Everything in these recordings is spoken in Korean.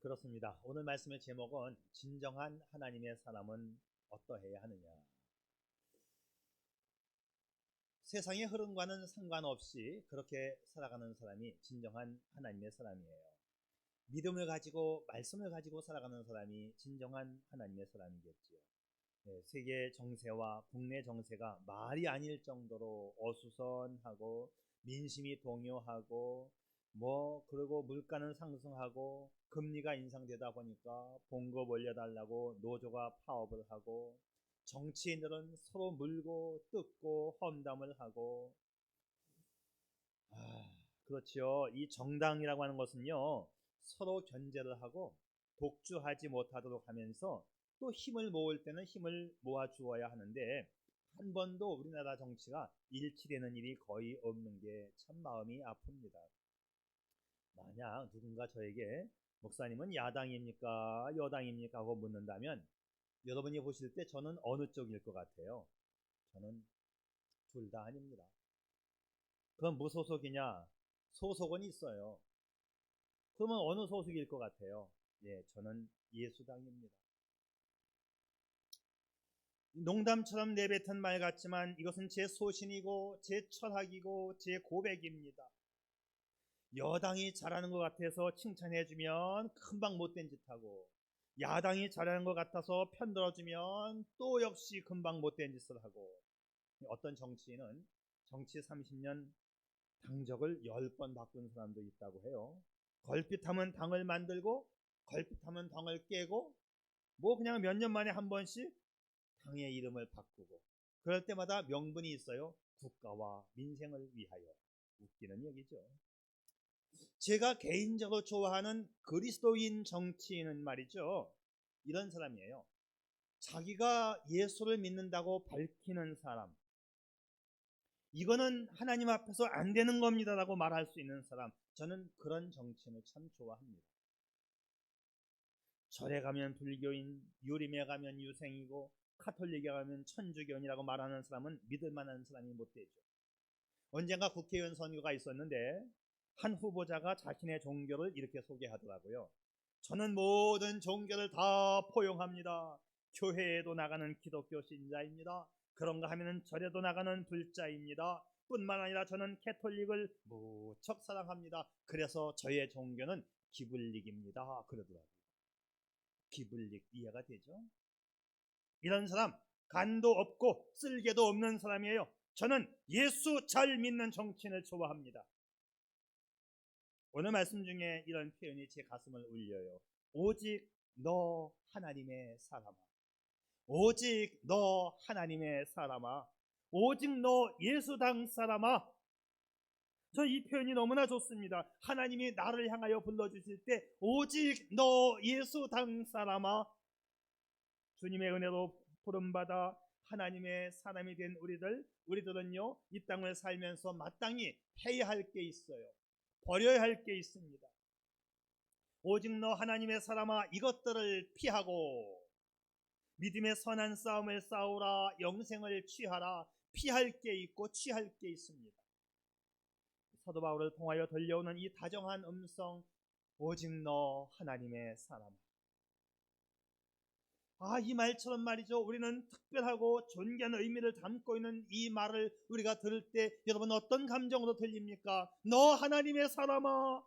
그렇습니다. 오늘 말씀의 제목은 진정한 하나님의 사람은 어떠해야 하느냐. 세상의 흐름과는 상관없이 그렇게 살아가는 사람이 진정한 하나님의 사람이에요. 믿음을 가지고 말씀을 가지고 살아가는 사람이 진정한 하나님의 사람이겠지요. 세계 정세와 국내 정세가 말이 아닐 정도로 어수선하고 민심이 동요하고 그리고 물가는 상승하고 금리가 인상되다 보니까 봉급 올려달라고 노조가 파업을 하고 정치인들은 서로 물고 뜯고 험담을 하고 그렇지요. 이 정당이라고 하는 것은요, 서로 견제를 하고 독주하지 못하도록 하면서 또 힘을 모을 때는 힘을 모아 주어야 하는데 한 번도 우리나라 정치가 일치되는 일이 거의 없는 게 참 마음이 아픕니다. 만약 누군가 저에게 목사님은 야당입니까 여당입니까 하고 묻는다면 여러분이 보실 때 저는 어느 쪽일 것 같아요? 저는 둘 다 아닙니다. 그럼 무소속이냐? 소속은 있어요. 그러면 어느 소속일 것 같아요? 저는 예수당입니다. 농담처럼 내뱉은 말 같지만 이것은 제 소신이고 제 철학이고 제 고백입니다. 여당이 잘하는 것 같아서 칭찬해주면 금방 못된 짓하고 야당이 잘하는 것 같아서 편들어주면 또 역시 금방 못된 짓을 하고 어떤 정치인은 정치 30년 당적을 10번 바꾼 사람도 있다고 해요. 걸핏하면 당을 만들고 걸핏하면 당을 깨고 그냥 몇 년 만에 한 번씩 당의 이름을 바꾸고 그럴 때마다 명분이 있어요. 국가와 민생을 위하여. 웃기는 얘기죠. 제가 개인적으로 좋아하는 그리스도인 정치인은 말이죠, 이런 사람이에요. 자기가 예수를 믿는다고 밝히는 사람, 이거는 하나님 앞에서 안 되는 겁니다 라고 말할 수 있는 사람, 저는 그런 정치인을 참 좋아합니다. 절에 가면 불교인, 유림에 가면 유생이고 카톨릭에 가면 천주교인이라고 말하는 사람은 믿을 만한 사람이 못 되죠. 언젠가 국회의원 선거가 있었는데 한 후보자가 자신의 종교를 이렇게 소개하더라고요. 저는 모든 종교를 다 포용합니다. 교회에도 나가는 기독교 신자입니다. 그런가 하면 절에도 나가는 불자입니다. 뿐만 아니라 저는 캐톨릭을 무척 사랑합니다. 그래서 저의 종교는 기블릭입니다. 그러더라고요. 기블릭 이해가 되죠? 이런 사람 간도 없고 쓸개도 없는 사람이에요. 저는 예수 잘 믿는 정치인을 좋아합니다. 오늘 말씀 중에 이런 표현이 제 가슴을 울려요. 오직 너 하나님의 사람아, 오직 너 하나님의 사람아, 오직 너 예수당 사람아. 저 이 표현이 너무나 좋습니다. 하나님이 나를 향하여 불러주실 때 오직 너 예수당 사람아, 주님의 은혜로 부름받아 하나님의 사람이 된 우리들은요, 이 땅을 살면서 마땅히 해야 할 게 있어요. 버려야 할 게 있습니다. 오직 너 하나님의 사람아, 이것들을 피하고 믿음의 선한 싸움을 싸우라. 영생을 취하라. 피할 게 있고 취할 게 있습니다. 사도 바울을 통하여 들려오는 이 다정한 음성, 오직 너 하나님의 사람아. 이 말처럼 말이죠, 우리는 특별하고 존귀한 의미를 담고 있는 이 말을 우리가 들을 때 여러분 어떤 감정으로 들립니까? 너 하나님의 사람아.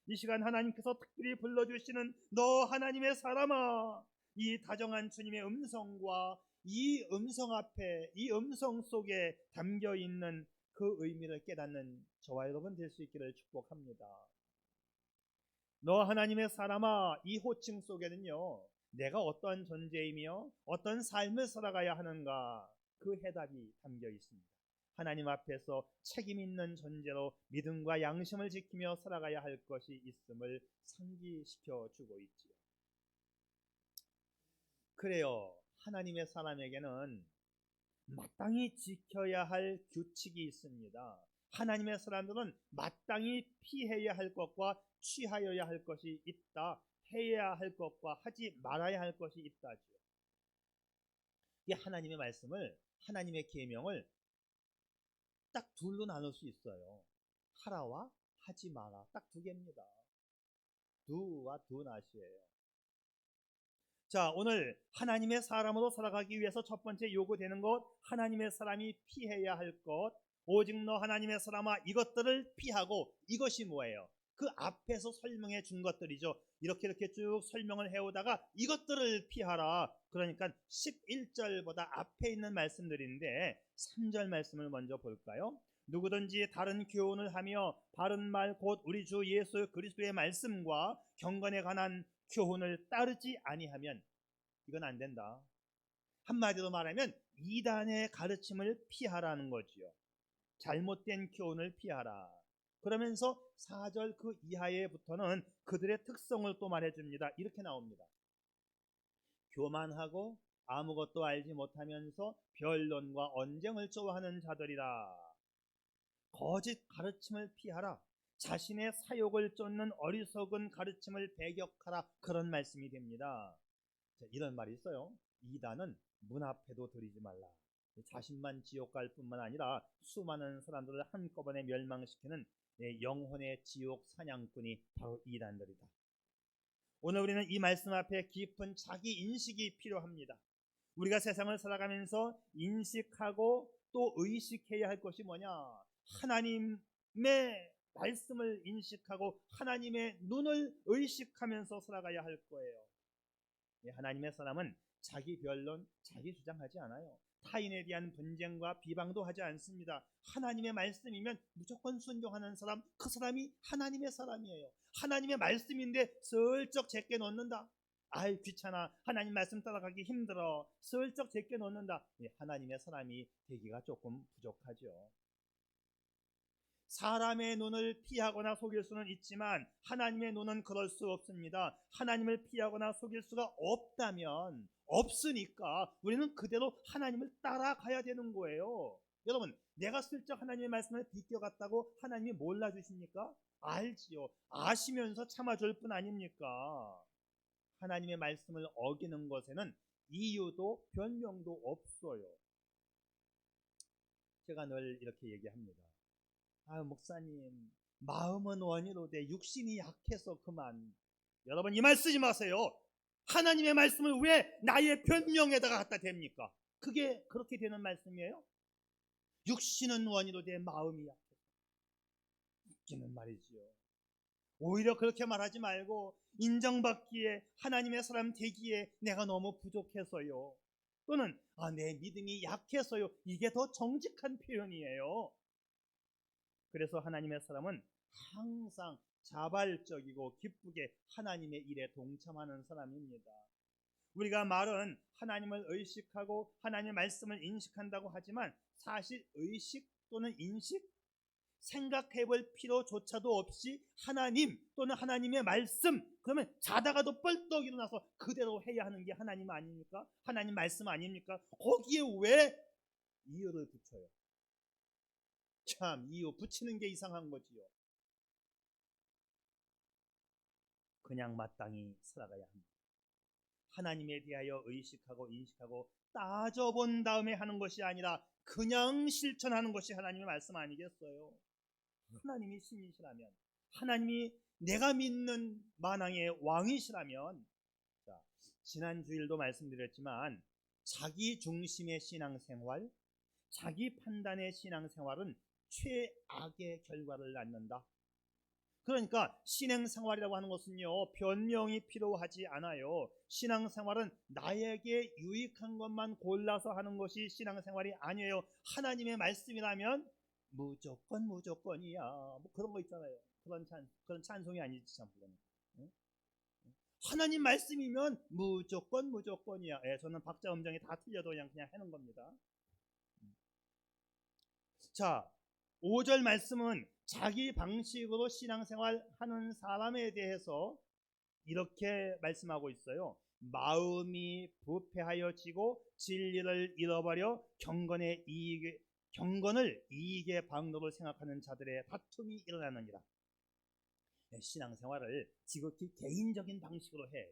이 시간 하나님께서 특별히 불러주시는 너 하나님의 사람아, 이 다정한 주님의 음성과 이 음성 앞에, 이 음성 속에 담겨있는 그 의미를 깨닫는 저와 여러분 될 수 있기를 축복합니다. 너 하나님의 사람아, 이 호칭 속에는요, 내가 어떤 존재이며 어떤 삶을 살아가야 하는가, 그 해답이 담겨 있습니다. 하나님 앞에서 책임 있는 존재로 믿음과 양심을 지키며 살아가야 할 것이 있음을 상기시켜 주고 있지요. 그래요, 하나님의 사람에게는 마땅히 지켜야 할 규칙이 있습니다. 하나님의 사람들은 마땅히 피해야 할 것과 취하여야 할 것이 있다. 해야 할 것과 하지 말아야 할 것이 있다죠. 이 하나님의 말씀을, 하나님의 계명을 딱 둘로 나눌 수 있어요. 하라와 하지 마라. 딱 두 개입니다. 두와 두낫이에요. 자, 오늘 하나님의 사람으로 살아가기 위해서 첫 번째 요구되는 것, 하나님의 사람이 피해야 할 것, 오직 너 하나님의 사람아, 이것들을 피하고, 이것이 뭐예요? 그 앞에서 설명해 준 것들이죠. 이렇게 쭉 설명을 해오다가 이것들을 피하라. 그러니까 11절보다 앞에 있는 말씀들인데 3절 말씀을 먼저 볼까요? 누구든지 다른 교훈을 하며 바른 말 곧 우리 주 예수 그리스도의 말씀과 경건에 관한 교훈을 따르지 아니하면 이건 안 된다. 한마디로 말하면 이단의 가르침을 피하라는 거지요. 잘못된 교훈을 피하라. 그러면서 4절 그 이하에부터는 그들의 특성을 또 말해줍니다. 이렇게 나옵니다. 교만하고 아무것도 알지 못하면서 변론과 언쟁을 좋아하는 자들이라. 거짓 가르침을 피하라. 자신의 사욕을 쫓는 어리석은 가르침을 배격하라. 그런 말씀이 됩니다. 자, 이런 말이 있어요. 이단은 문 앞에도 들이지 말라. 자신만 지옥 갈 뿐만 아니라 수많은 사람들을 한꺼번에 멸망시키는 영혼의 지옥 사냥꾼이 바로 이단들이다. 오늘 우리는 이 말씀 앞에 깊은 자기 인식이 필요합니다. 우리가 세상을 살아가면서 인식하고 또 의식해야 할 것이 뭐냐? 하나님의 말씀을 인식하고 하나님의 눈을 의식하면서 살아가야 할 거예요. 하나님의 사람은 자기 변론, 자기 주장하지 않아요. 타인에 대한 분쟁과 비방도 하지 않습니다. 하나님의 말씀이면 무조건 순종하는 사람, 그 사람이 하나님의 사람이에요. 하나님의 말씀인데 슬쩍 제껴 놓는다. 아이 귀찮아, 하나님 말씀 따라가기 힘들어, 슬쩍 제껴 놓는다. 하나님의 사람이 되기가 조금 부족하죠. 사람의 눈을 피하거나 속일 수는 있지만 하나님의 눈은 그럴 수 없습니다. 하나님을 피하거나 속일 수가 없으니까 우리는 그대로 하나님을 따라가야 되는 거예요. 여러분, 내가 슬쩍 하나님의 말씀을 비껴갔다고 하나님이 몰라주십니까? 알지요. 아시면서 참아줄 뿐 아닙니까? 하나님의 말씀을 어기는 것에는 이유도 변명도 없어요. 제가 늘 이렇게 얘기합니다. 목사님, 마음은 원이로되 육신이 약해서 그만. 여러분, 이 말 쓰지 마세요. 하나님의 말씀을 왜 나의 변명에다가 갖다 댑니까? 그게 그렇게 되는 말씀이에요? 육신은 원이로되 마음이 약해서. 웃기는 말이지요. 오히려 그렇게 말하지 말고 인정받기에, 하나님의 사람 되기에 내가 너무 부족해서요, 또는 내 믿음이 약해서요, 이게 더 정직한 표현이에요. 그래서 하나님의 사람은 항상 자발적이고 기쁘게 하나님의 일에 동참하는 사람입니다. 우리가 말은 하나님을 의식하고 하나님의 말씀을 인식한다고 하지만 사실 의식 또는 인식, 생각해볼 필요조차도 없이 하나님 또는 하나님의 말씀, 그러면 자다가도 뻘떡 일어나서 그대로 해야 하는 게 하나님 아닙니까? 하나님 말씀 아닙니까? 거기에 왜 이유를 붙여요? 참, 이유 붙이는 게 이상한 거지요. 그냥 마땅히 살아가야 합니다. 하나님에 대하여 의식하고 인식하고 따져본 다음에 하는 것이 아니라 그냥 실천하는 것이 하나님의 말씀 아니겠어요? 하나님이 신이시라면, 하나님이 내가 믿는 만왕의 왕이시라면, 자, 지난 주일도 말씀드렸지만 자기 중심의 신앙생활, 자기 판단의 신앙생활은 최악의 결과를 낳는다. 그러니까 신앙생활이라고 하는 것은요, 변명이 필요하지 않아요. 신앙생활은 나에게 유익한 것만 골라서 하는 것이 신앙생활이 아니에요. 하나님의 말씀이라면 무조건이야, 뭐 그런 거 있잖아요. 그런 찬송이 아니지 참. 응? 하나님 말씀이면 무조건이야. 저는 박자 음정이 다 틀려도 그냥 하는 겁니다. 자, 5절 말씀은 자기 방식으로 신앙생활 하는 사람에 대해서 이렇게 말씀하고 있어요. 마음이 부패하여지고 진리를 잃어버려 경건을 이익의 방도로 생각하는 자들의 다툼이 일어나느니라. 신앙생활을 지극히 개인적인 방식으로 해.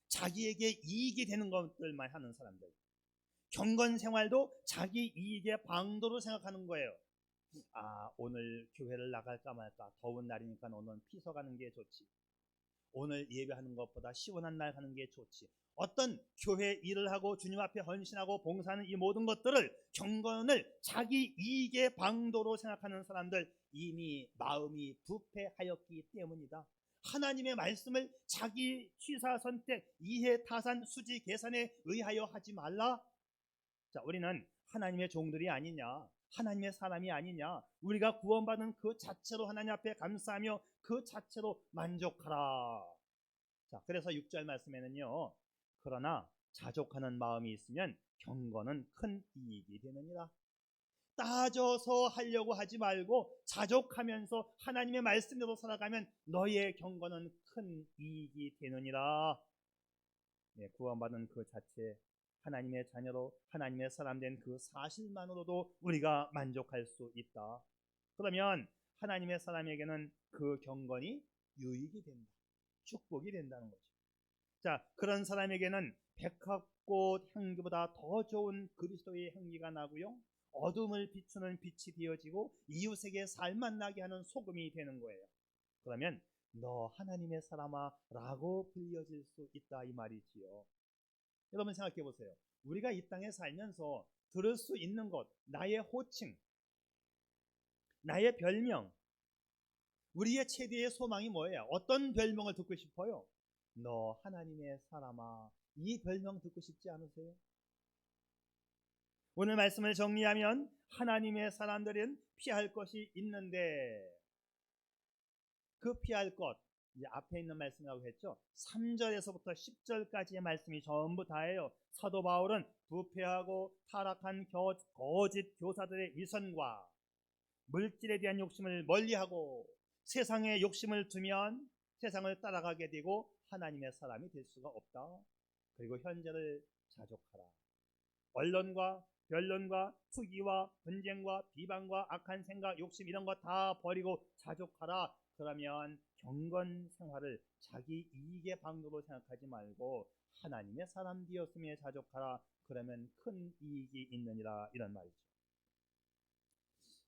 자기에게 이익이 되는 것들만 하는 사람들. 경건생활도 자기 이익의 방도로 생각하는 거예요. 오늘 교회를 나갈까 말까, 더운 날이니까 오늘 피서 가는 게 좋지. 오늘 예배하는 것보다 시원한 날 하는 게 좋지. 어떤 교회 일을 하고 주님 앞에 헌신하고 봉사하는 이 모든 것들을, 경건을 자기 이익의 방도로 생각하는 사람들, 이미 마음이 부패하였기 때문이다. 하나님의 말씀을 자기 취사 선택, 이해 타산, 수지 계산에 의하여 하지 말라. 자, 우리는 하나님의 종들이 아니냐, 하나님의 사람이 아니냐, 우리가 구원받은 그 자체로 하나님 앞에 감사하며 그 자체로 만족하라. 자, 그래서 6절 말씀에는요, 그러나 자족하는 마음이 있으면 경건은 큰 이익이 되느니라. 따져서 하려고 하지 말고 자족하면서 하나님의 말씀대로 살아가면 너의 경건은 큰 이익이 되느니라. 네, 구원받은 그 자체, 하나님의 자녀로 하나님의 사람 된 그 사실만으로도 우리가 만족할 수 있다. 그러면 하나님의 사람에게는 그 경건이 유익이 된다, 축복이 된다는 거죠. 자, 그런 사람에게는 백합꽃 향기보다 더 좋은 그리스도의 향기가 나고요, 어둠을 비추는 빛이 되어지고 이웃에게 살맛 나게 하는 소금이 되는 거예요. 그러면 너 하나님의 사람아 라고 불려질 수 있다, 이 말이지요. 여러분 생각해 보세요. 우리가 이 땅에 살면서 들을 수 있는 것, 나의 호칭, 나의 별명, 우리의 최대의 소망이 뭐예요? 어떤 별명을 듣고 싶어요? 너 하나님의 사람아, 이 별명 듣고 싶지 않으세요? 오늘 말씀을 정리하면 하나님의 사람들은 피할 것이 있는데, 그 피할 것, 이제 앞에 있는 말씀이라고 했죠. 3절에서부터 10절까지의 말씀이 전부 다예요. 사도 바울은 부패하고 타락한 거짓 교사들의 위선과 물질에 대한 욕심을 멀리하고 세상에 욕심을 두면 세상을 따라가게 되고 하나님의 사람이 될 수가 없다. 그리고 현재를 자족하라. 언론과 변론과 투기와 분쟁과 비방과 악한 생각, 욕심 이런 거 다 버리고 자족하라. 그러면 경건 생활을 자기 이익의 방도로 생각하지 말고 하나님의 사람 되었음에 자족하라. 그러면 큰 이익이 있느니라, 이런 말이죠.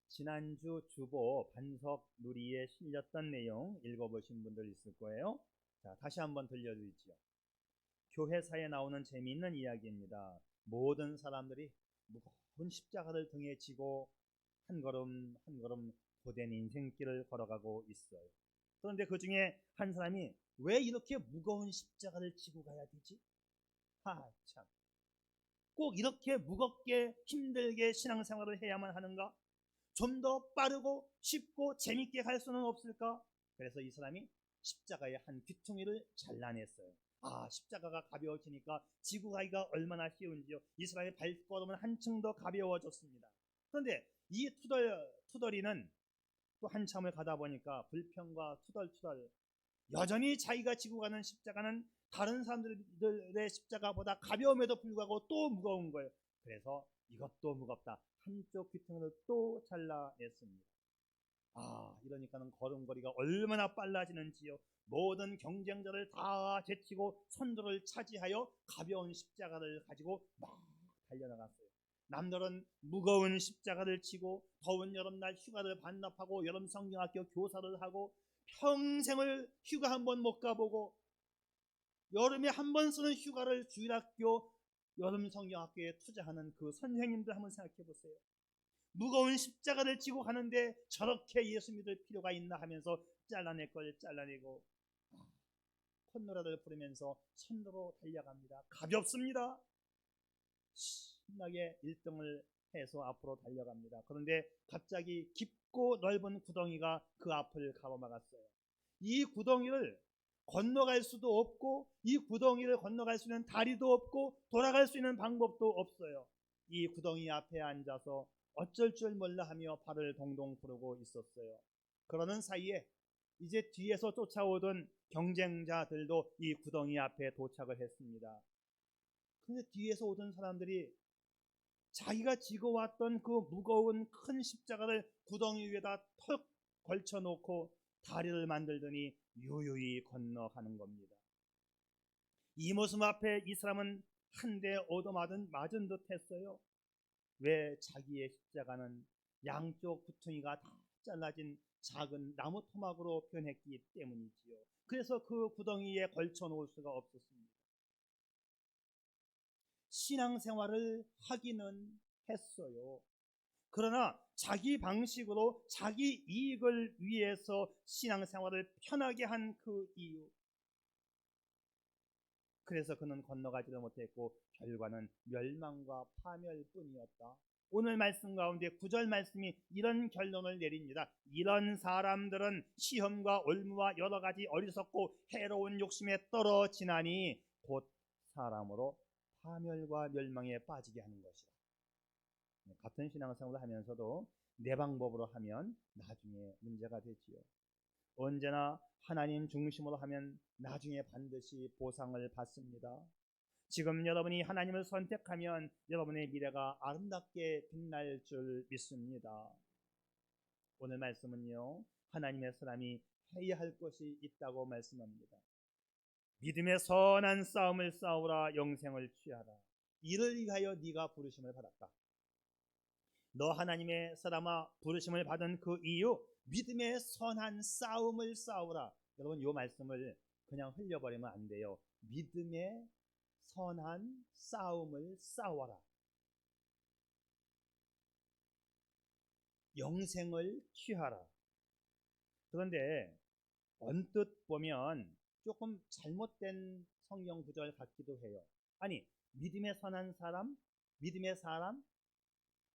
지난주 주보 반석 누리에 실렸던 내용 읽어보신 분들 있을 거예요. 자, 다시 한번 들려드리죠. 교회사에 나오는 재미있는 이야기입니다. 모든 사람들이 무거운 십자가를 등에 지고 한 걸음 한 걸음 고된 인생길을 걸어가고 있어요. 그런데 그 중에 한 사람이 왜 이렇게 무거운 십자가를 지고 가야 되지? 참, 꼭 이렇게 무겁게 힘들게 신앙생활을 해야만 하는가? 좀 더 빠르고 쉽고 재밌게 갈 수는 없을까? 그래서 이 사람이 십자가의 한 귀퉁이를 잘라냈어요. 십자가가 가벼워지니까 지고 가기가 얼마나 쉬운지요. 이 사람의 발걸음은 한층 더 가벼워졌습니다. 그런데 이 투덜이는 또 한참을 가다 보니까 불평과 투덜투덜, 여전히 자기가 지고 가는 십자가는 다른 사람들의 십자가보다 가벼움에도 불구하고 또 무거운 거예요. 그래서 이것도 무겁다, 한쪽 귀퉁이를 또 잘라냈습니다. 이러니까는 걸음걸이가 얼마나 빨라지는지요. 모든 경쟁자를 다 제치고 선두를 차지하여 가벼운 십자가를 가지고 막 달려나갔어요. 남들은 무거운 십자가를 지고 더운 여름날 휴가를 반납하고 여름 성경학교 교사를 하고 평생을 휴가 한 번 못 가보고 여름에 한 번 쓰는 휴가를 주일학교 여름 성경학교에 투자하는 그 선생님들 한번 생각해 보세요. 무거운 십자가를 지고 가는데 저렇게 예수 믿을 필요가 있나 하면서 잘라낼 걸 잘라내고 콧노래를 부르면서 선두로 달려갑니다. 가볍습니다. 신나게 1등을 해서 앞으로 달려갑니다. 그런데 갑자기 깊고 넓은 구덩이가 그 앞을 가로막았어요. 이 구덩이를 건너갈 수도 없고 이 구덩이를 건너갈 수 있는 다리도 없고 돌아갈 수 있는 방법도 없어요. 이 구덩이 앞에 앉아서 어쩔 줄 몰라 하며 발을 동동 구르고 있었어요. 그러는 사이에 이제 뒤에서 쫓아오던 경쟁자들도 이 구덩이 앞에 도착을 했습니다. 그런데 뒤에서 오던 사람들이 자기가 지고 왔던 그 무거운 큰 십자가를 구덩이 위에다 턱 걸쳐놓고 다리를 만들더니 유유히 건너가는 겁니다. 이 모습 앞에 이 사람은 한 대 얻어맞은 듯 했어요. 왜 자기의 십자가는 양쪽 구퉁이가 다 잘라진 작은 나무 토막으로 변했기 때문이지요. 그래서 그 구덩이에 걸쳐 놓을 수가 없었습니다. 신앙생활을 하기는 했어요. 그러나 자기 방식으로 자기 이익을 위해서 신앙생활을 편하게 한 그 이유, 그래서 그는 건너가지도 못했고 결과는 멸망과 파멸뿐이었다. 오늘 말씀 가운데 9절 말씀이 이런 결론을 내립니다. 이런 사람들은 시험과 올무와 여러 가지 어리석고 해로운 욕심에 떨어지나니 곧 사람으로 파멸과 멸망에 빠지게 하는 것이다. 같은 신앙생활을 하면서도 내 방법으로 하면 나중에 문제가 되지요. 언제나 하나님 중심으로 하면 나중에 반드시 보상을 받습니다. 지금 여러분이 하나님을 선택하면 여러분의 미래가 아름답게 빛날 줄 믿습니다. 오늘 말씀은요, 하나님의 사람이 해야 할 것이 있다고 말씀합니다. 믿음의 선한 싸움을 싸우라, 영생을 취하라. 이를 위하여 네가 부르심을 받았다. 너 하나님의 사람아, 부르심을 받은 그 이유, 믿음의 선한 싸움을 싸우라. 여러분, 이 말씀을 그냥 흘려버리면 안 돼요. 믿음의 선한 싸움을 싸워라. 영생을 취하라. 그런데 언뜻 보면 조금 잘못된 성경 구절 같기도 해요. 아니, 믿음의 선한 사람, 믿음의 사람,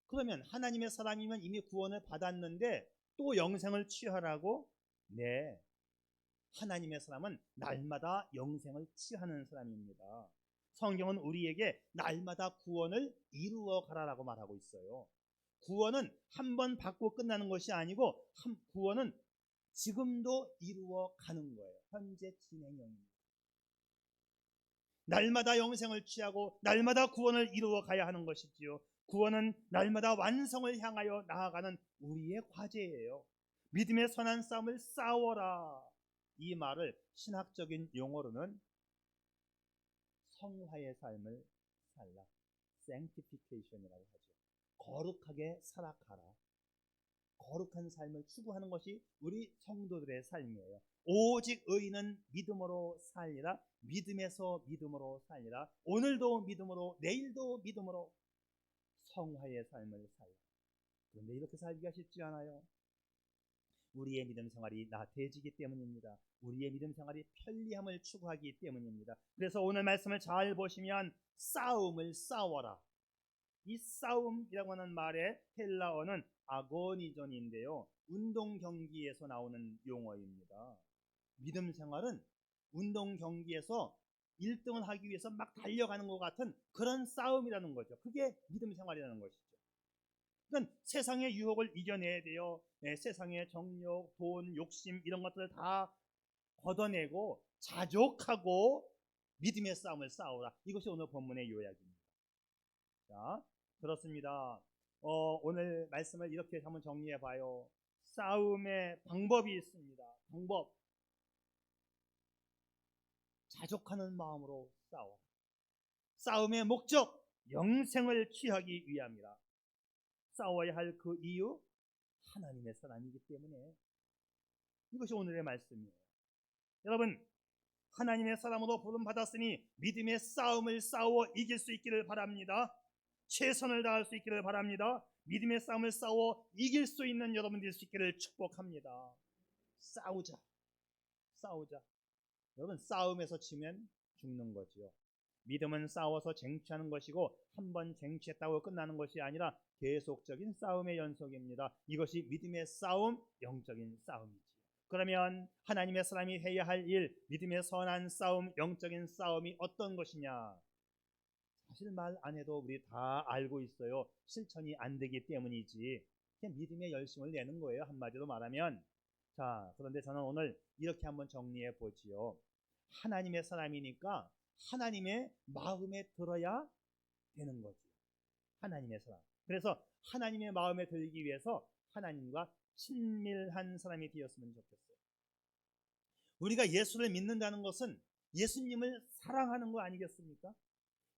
그러면 하나님의 사람이면 이미 구원을 받았는데 또 영생을 취하라고? 네, 하나님의 사람은 날마다 영생을 취하는 사람입니다. 성경은 우리에게 날마다 구원을 이루어 가라라고 말하고 있어요. 구원은 한 번 받고 끝나는 것이 아니고 구원은 지금도 이루어 가는 거예요. 현재 진행형입니다. 날마다 영생을 취하고 날마다 구원을 이루어 가야 하는 것이지요. 구원은 날마다 완성을 향하여 나아가는 우리의 과제예요. 믿음의 선한 싸움을 싸워라. 이 말을 신학적인 용어로는 성화의 삶을 살라, sanctification이라고 하죠. 거룩하게 살아가라. 거룩한 삶을 추구하는 것이 우리 성도들의 삶이에요. 오직 의인은 믿음으로 살리라. 믿음에서 믿음으로 살리라. 오늘도 믿음으로, 내일도 믿음으로 성화의 삶을 살라. 그런데 이렇게 살기가 쉽지 않아요. 우리의 믿음 생활이 나태해지기 때문입니다. 우리의 믿음 생활이 편리함을 추구하기 때문입니다. 그래서 오늘 말씀을 잘 보시면 싸움을 싸워라. 이 싸움이라고 하는 말의 헬라어는 아고니존인데요, 운동 경기에서 나오는 용어입니다. 믿음 생활은 운동 경기에서 1등을 하기 위해서 막 달려가는 것 같은 그런 싸움이라는 거죠. 그게 믿음 생활이라는 것이죠. 그러니까 세상의 유혹을 이겨내야 돼요. 세상의 정욕, 돈, 욕심 이런 것들을 다 걷어내고 자족하고 믿음의 싸움을 싸우라. 이것이 오늘 본문의 요약입니다. 자, 그렇습니다. 오늘 말씀을 이렇게 한번 정리해 봐요. 싸움의 방법이 있습니다. 방법. 자족하는 마음으로 싸워. 싸움의 목적, 영생을 취하기 위함이라. 싸워야 할 그 이유, 하나님의 사람이기 때문에. 이것이 오늘의 말씀이에요. 여러분, 하나님의 사람으로 부름받았으니 믿음의 싸움을 싸워 이길 수 있기를 바랍니다. 최선을 다할 수 있기를 바랍니다. 믿음의 싸움을 싸워 이길 수 있는 여러분 될 수 있기를 축복합니다. 싸우자. 여러분, 싸움에서 지면 죽는 거지요. 믿음은 싸워서 쟁취하는 것이고 한 번 쟁취했다고 끝나는 것이 아니라 계속적인 싸움의 연속입니다. 이것이 믿음의 싸움, 영적인 싸움이지요. 그러면 하나님의 사람이 해야 할 일, 믿음의 선한 싸움, 영적인 싸움이 어떤 것이냐? 사실 말 안 해도 우리 다 알고 있어요. 실천이 안 되기 때문이지. 그냥 믿음의 열심을 내는 거예요, 한마디로 말하면. 자, 그런데 저는 오늘 이렇게 한번 정리해 보지요. 하나님의 사람이니까 하나님의 마음에 들어야 되는 거죠. 하나님의 사람. 그래서 하나님의 마음에 들기 위해서 하나님과 친밀한 사람이 되었으면 좋겠어요. 우리가 예수를 믿는다는 것은 예수님을 사랑하는 거 아니겠습니까?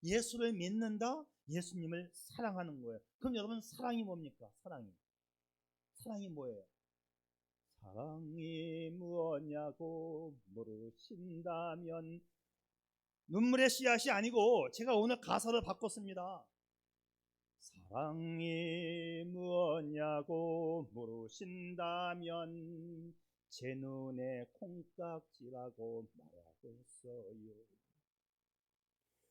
예수를 믿는다, 예수님을 사랑하는 거예요. 그럼 여러분, 사랑이 뭡니까? 사랑이 뭐예요? 사랑이 무엇냐고 물으신다면, 눈물의 씨앗이 아니고 제가 오늘 가사를 바꿨습니다. 사랑이 무엇냐고 물으신다면 제 눈에 콩깍지라고 말하겠어요.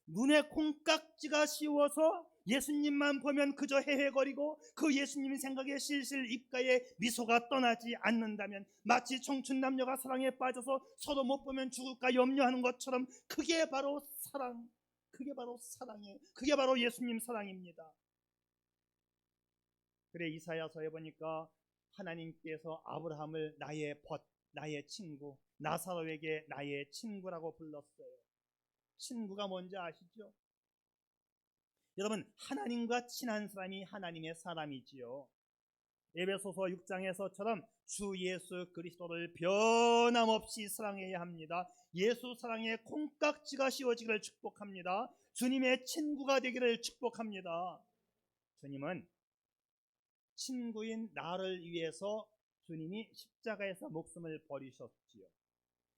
눈에 콩깍지가 씌워서 예수님만 보면 그저 헤헤거리고 그 예수님 생각에 실실 입가에 미소가 떠나지 않는다면, 마치 청춘 남녀가 사랑에 빠져서 서로 못 보면 죽을까 염려하는 것처럼, 그게 바로 사랑, 그게 바로 사랑이에요. 그게 바로 예수님 사랑입니다. 그래, 이사야서에 보니까 하나님께서 아브라함을 나의 친구, 나사로에게 나의 친구라고 불렀어요. 친구가 뭔지 아시죠? 여러분, 하나님과 친한 사람이 하나님의 사람이지요. 에베소서 6장에서처럼 주 예수 그리스도를 변함없이 사랑해야 합니다. 예수 사랑에 콩깍지가 씌워지기를 축복합니다. 주님의 친구가 되기를 축복합니다. 주님은 친구인 나를 위해서 주님이 십자가에서 목숨을 버리셨지요.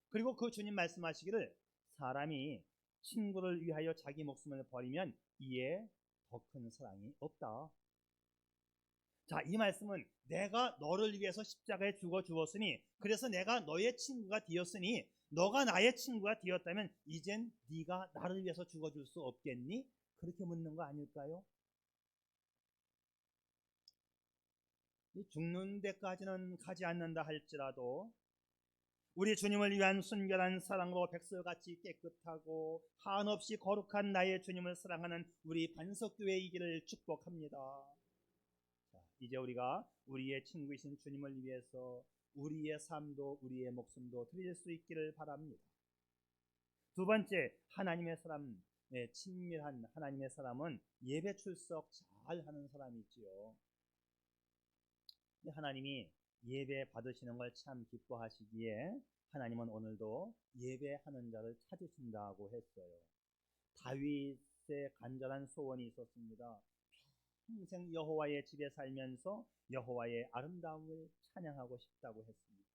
그리고 그 주님 말씀하시기를, 사람이 친구를 위하여 자기 목숨을 버리면 이에 더 큰 사랑이 없다. 자, 이 말씀은 내가 너를 위해서 십자가에 죽어 주었으니, 그래서 내가 너의 친구가 되었으니, 너가 나의 친구가 되었다면 이젠 네가 나를 위해서 죽어 줄 수 없겠니? 그렇게 묻는 거 아닐까요? 죽는 데까지는 가지 않는다 할지라도 우리 주님을 위한 순결한 사랑으로 백설같이 깨끗하고 한없이 거룩한 나의 주님을 사랑하는 우리 반석교회이기를 축복합니다. 자, 이제 우리가 우리의 친구이신 주님을 위해서 우리의 삶도 우리의 목숨도 드릴 수 있기를 바랍니다. 두 번째, 하나님의 사람, 친밀한 하나님의 사람은 예배 출석 잘 하는 사람이지요. 하나님이 예배 받으시는 걸 참 기뻐하시기에 하나님은 오늘도 예배하는 자를 찾으신다고 했어요. 다윗의 간절한 소원이 있었습니다. 평생 여호와의 집에 살면서 여호와의 아름다움을 찬양하고 싶다고 했습니다.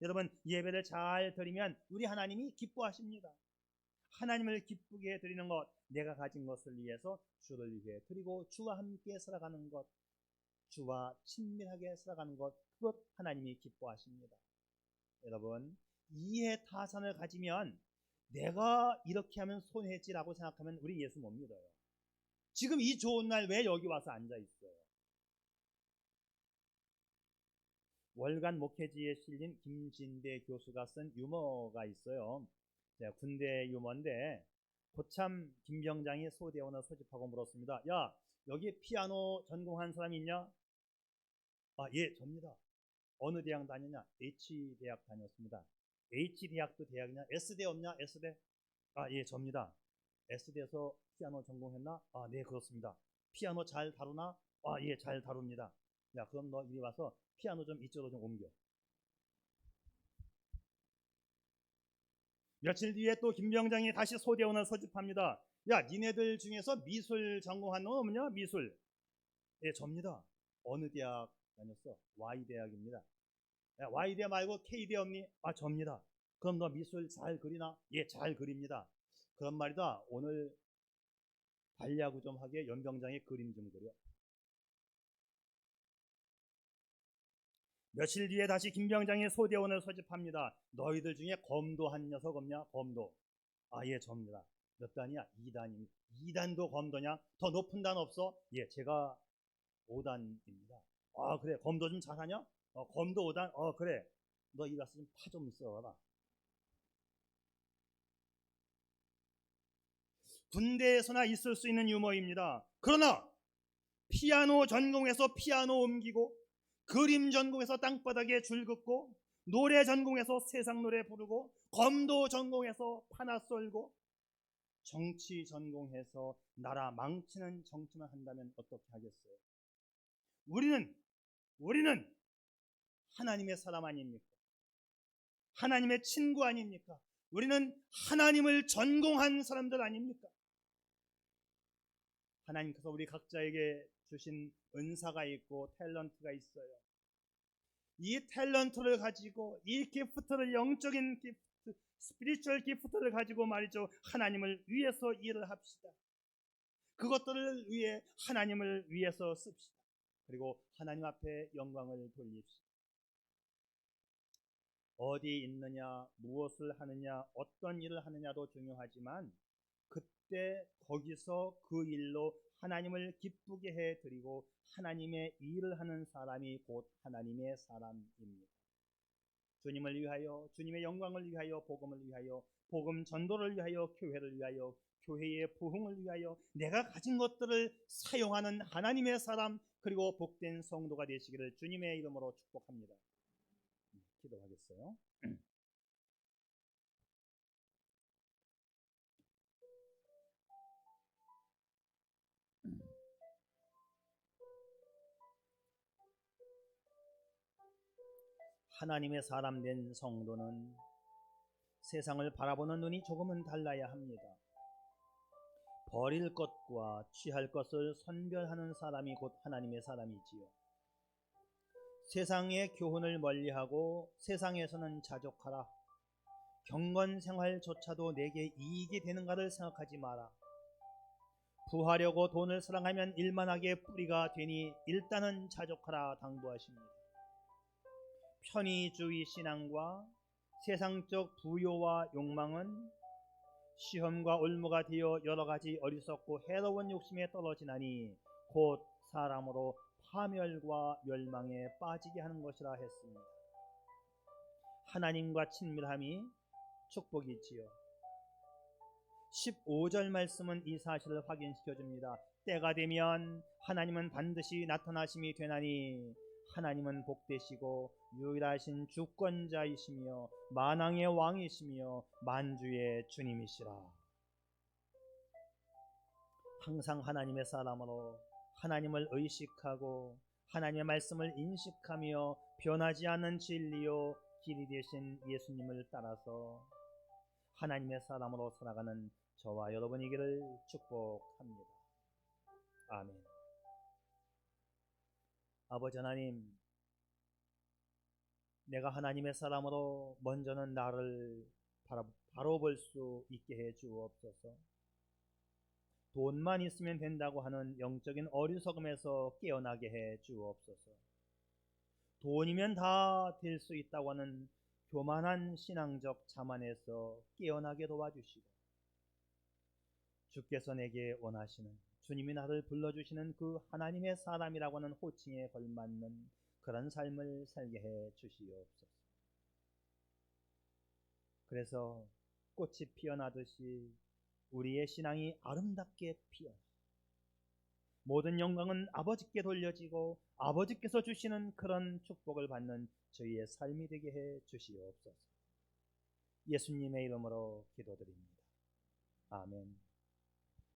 여러분, 예배를 잘 드리면 우리 하나님이 기뻐하십니다. 하나님을 기쁘게 드리는 것, 내가 가진 것을 위해서 주를 위해 드리고 주와 함께 살아가는 것, 주와 친밀하게 살아가는 것, 그것 하나님이 기뻐하십니다. 여러분, 이해타산을 가지면 내가 이렇게 하면 손해지라고 생각하면 우리 예수 못 믿어요. 지금 이 좋은 날 왜 여기 와서 앉아 있어요? 월간 목회지에 실린 김진대 교수가 쓴 유머가 있어요. 군대 유머인데, 고참 김병장이 소대원을 소집하고 물었습니다. 야, 여기 피아노 전공한 사람이 있냐? 아, 예, 접니다. 어느 대학 다녔냐? H대학 다녔습니다. H대학도 대학이냐? S대 없냐? S대? 아, 예, 접니다. S대에서 피아노 전공했나? 아, 네, 그렇습니다. 피아노 잘 다루나? 아, 예, 잘 다룹니다. 야, 그럼 너 이리 와서 피아노 좀 이쪽으로 좀 옮겨. 며칠 뒤에 또 김병장이 다시 소대원을 소집합니다. 야, 니네들 중에서 미술 전공한 놈 없냐? 미술. 예, 접니다. 어느 대학 다녔어? Y대학입니다. 야, Y대 말고 K대 없니? 아, 접니다. 그럼 너 미술 잘 그리나? 예, 잘 그립니다. 그런 말이다. 오늘 발야구 좀 하게 연병장의 그림 좀 그려. 며칠 뒤에 다시 김병장이 소대원을 소집합니다. 너희들 중에 검도 한 녀석 없냐? 검도. 아, 예, 접니다. 몇 단이야? 2단입니다. 2단도 검도냐? 더 높은 단 없어? 예, 제가 5단입니다. 아, 그래, 검도 좀 잘하냐? 검도 5단? 그래, 너 이리 와서 좀 파 좀 써라. 군대에서나 있을 수 있는 유머입니다. 그러나 피아노 전공에서 피아노 옮기고, 그림 전공에서 땅바닥에 줄 긋고, 노래 전공에서 세상 노래 부르고, 검도 전공해서 파나 썰고, 정치 전공해서 나라 망치는 정치만 한다면 어떻게 하겠어요? 우리는 하나님의 사람 아닙니까? 하나님의 친구 아닙니까? 우리는 하나님을 전공한 사람들 아닙니까? 하나님께서 우리 각자에게 주신 은사가 있고 탤런트가 있어요. 이 탤런트를 가지고 이 기프트를, 영적인 기프트, 스피리추얼 기프트를 가지고 말이죠, 하나님을 위해서 일을 합시다. 그것들을 위해 하나님을 위해서 씁시다. 그리고 하나님 앞에 영광을 돌립시다. 어디 있느냐, 무엇을 하느냐, 어떤 일을 하느냐도 중요하지만 그때 거기서 그 일로 하나님을 기쁘게 해드리고 하나님의 일을 하는 사람이 곧 하나님의 사람입니다. 주님을 위하여, 주님의 영광을 위하여, 복음을 위하여, 복음 전도를 위하여, 교회를 위하여, 교회의 부흥을 위하여 내가 가진 것들을 사용하는 하나님의 사람, 그리고 복된 성도가 되시기를 주님의 이름으로 축복합니다. 기도하겠어요. 하나님의 사람 된 성도는 세상을 바라보는 눈이 조금은 달라야 합니다. 버릴 것과 취할 것을 선별하는 사람이 곧 하나님의 사람이지요. 세상의 교훈을 멀리하고 세상에서는 자족하라. 경건 생활조차도 내게 이익이 되는가를 생각하지 마라. 부하려고 돈을 사랑하면 일만하게 뿌리가 되니 일단은 자족하라 당부하십니다. 편의주의 신앙과 세상적 부요와 욕망은 시험과 올무가 되어 여러가지 어리석고 해로운 욕심에 떨어지나니 곧 사람으로 파멸과 멸망에 빠지게 하는 것이라 했습니다. 하나님과 친밀함이 축복이지요. 15절 말씀은 이 사실을 확인시켜 줍니다. 때가 되면 하나님은 반드시 나타나심이 되나니 하나님은 복되시고 유일하신 주권자이시며 만왕의 왕이시며 만주의 주님이시라. 항상 하나님의 사람으로 하나님을 의식하고 하나님의 말씀을 인식하며 변하지 않는 진리요 길이 되신 예수님을 따라서 하나님의 사람으로 살아가는 저와 여러분이기를 축복합니다. 아멘. 아버지 하나님, 내가 하나님의 사람으로 먼저는 나를 바로 볼 수 있게 해 주옵소서. 돈만 있으면 된다고 하는 영적인 어리석음에서 깨어나게 해 주옵소서. 돈이면 다 될 수 있다고 하는 교만한 신앙적 자만에서 깨어나게 도와주시고, 주께서 내게 원하시는, 주님이 나를 불러주시는 그 하나님의 사람이라고 하는 호칭에 걸맞는 그런 삶을 살게 해 주시옵소서. 그래서 꽃이 피어나듯이 우리의 신앙이 아름답게 피어나 모든 영광은 아버지께 돌려지고 아버지께서 주시는 그런 축복을 받는 저희의 삶이 되게 해 주시옵소서. 예수님의 이름으로 기도드립니다. 아멘.